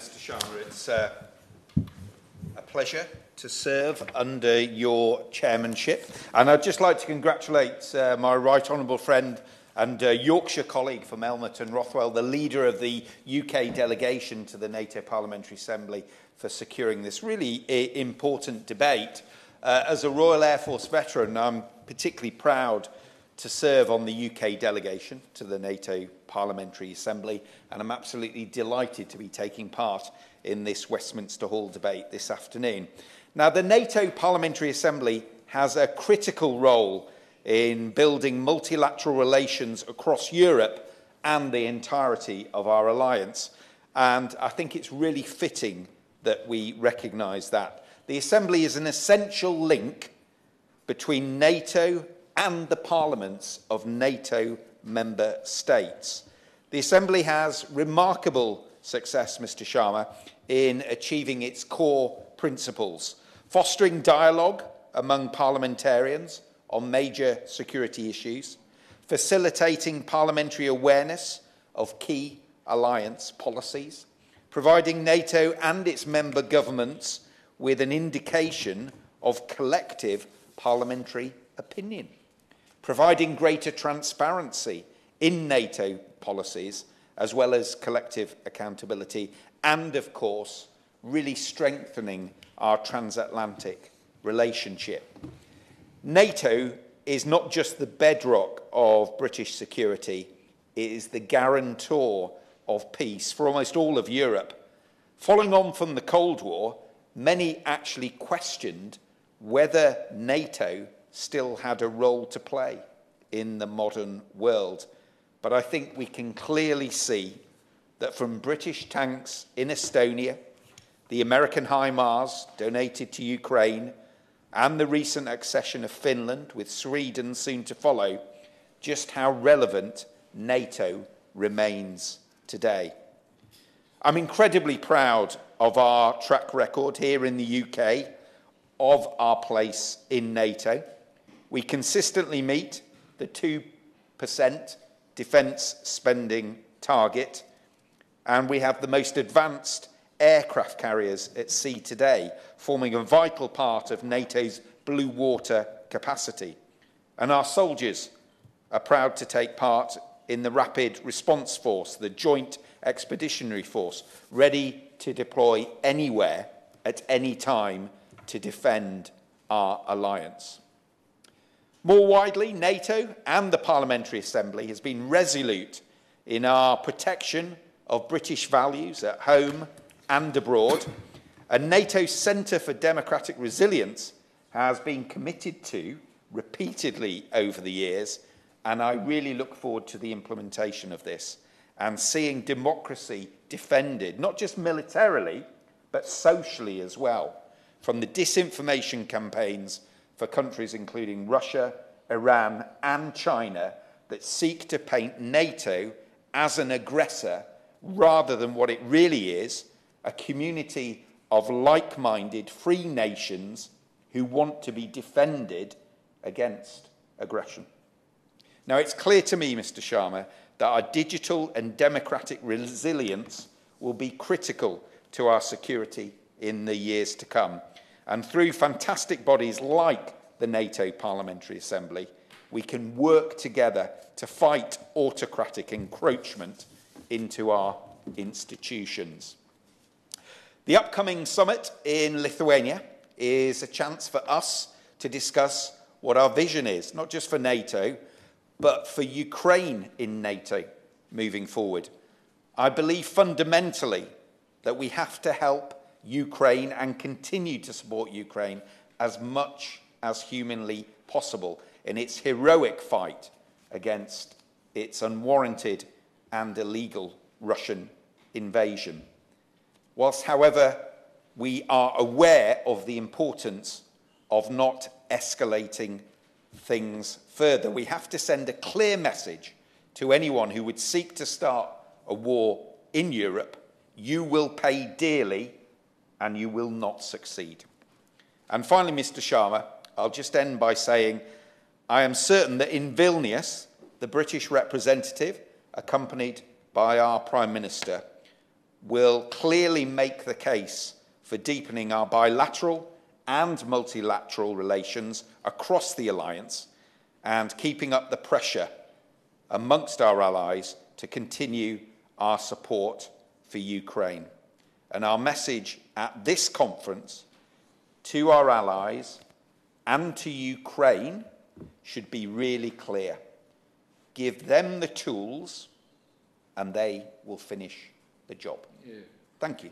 Mr. Sharma. It's a pleasure to serve under your chairmanship. And I'd just like to congratulate my right honourable friend and Yorkshire colleague from Elmet and Rothwell, the leader of the UK delegation to the NATO Parliamentary Assembly, for securing this really important debate. As a Royal Air Force veteran, I'm particularly proud to serve on the UK delegation to the NATO Parliamentary Assembly, and I'm absolutely delighted to be taking part in this Westminster Hall debate this afternoon. Now, the NATO Parliamentary Assembly has a critical role in building multilateral relations across Europe and the entirety of our alliance, and I think it's really fitting that we recognise that. The Assembly is an essential link between NATO and the parliaments of NATO member states. The Assembly has remarkable success, Mr. Sharma, in achieving its core principles, fostering dialogue among parliamentarians on major security issues, facilitating parliamentary awareness of key alliance policies, providing NATO and its member governments with an indication of collective parliamentary opinion, providing greater transparency in NATO policies, as well as collective accountability, and, of course, really strengthening our transatlantic relationship. NATO is not just the bedrock of British security, it is the guarantor of peace for almost all of Europe. Following on from the Cold War, many actually questioned whether NATO still had a role to play in the modern world. But I think we can clearly see that from British tanks in Estonia, the American HIMARS donated to Ukraine, and the recent accession of Finland, with Sweden soon to follow, just how relevant NATO remains today. I'm incredibly proud of our track record here in the UK, of our place in NATO. We consistently meet the 2% defence spending target, and we have the most advanced aircraft carriers at sea today, forming a vital part of NATO's blue water capacity. And our soldiers are proud to take part in the Rapid Response Force, the Joint Expeditionary Force, ready to deploy anywhere at any time to defend our alliance. More widely, NATO and the Parliamentary Assembly has been resolute in our protection of British values at home and abroad, and NATO's Centre for Democratic Resilience has been committed to repeatedly over the years, and I really look forward to the implementation of this and seeing democracy defended, not just militarily, but socially as well, from the disinformation campaigns for countries including Russia, Iran and China that seek to paint NATO as an aggressor rather than what it really is, a community of like-minded free nations who want to be defended against aggression. Now, it's clear to me, Mr. Sharma, that our digital and democratic resilience will be critical to our security in the years to come. And through fantastic bodies like the NATO Parliamentary Assembly, we can work together to fight autocratic encroachment into our institutions. The upcoming summit in Lithuania is a chance for us to discuss what our vision is, not just for NATO, but for Ukraine in NATO moving forward. I believe fundamentally that we have to help Ukraine and continue to support Ukraine as much as humanly possible in its heroic fight against its unwarranted and illegal Russian invasion. Whilst, however, we are aware of the importance of not escalating things further, we have to send a clear message to anyone who would seek to start a war in Europe: you will pay dearly and you will not succeed. And finally, Mr. Sharma, I'll just end by saying I am certain that in Vilnius, the British representative, accompanied by our Prime Minister, will clearly make the case for deepening our bilateral and multilateral relations across the alliance and keeping up the pressure amongst our allies to continue our support for Ukraine. And our message at this conference to our allies and to Ukraine should be really clear. Give them the tools and they will finish the job. Yeah. Thank you.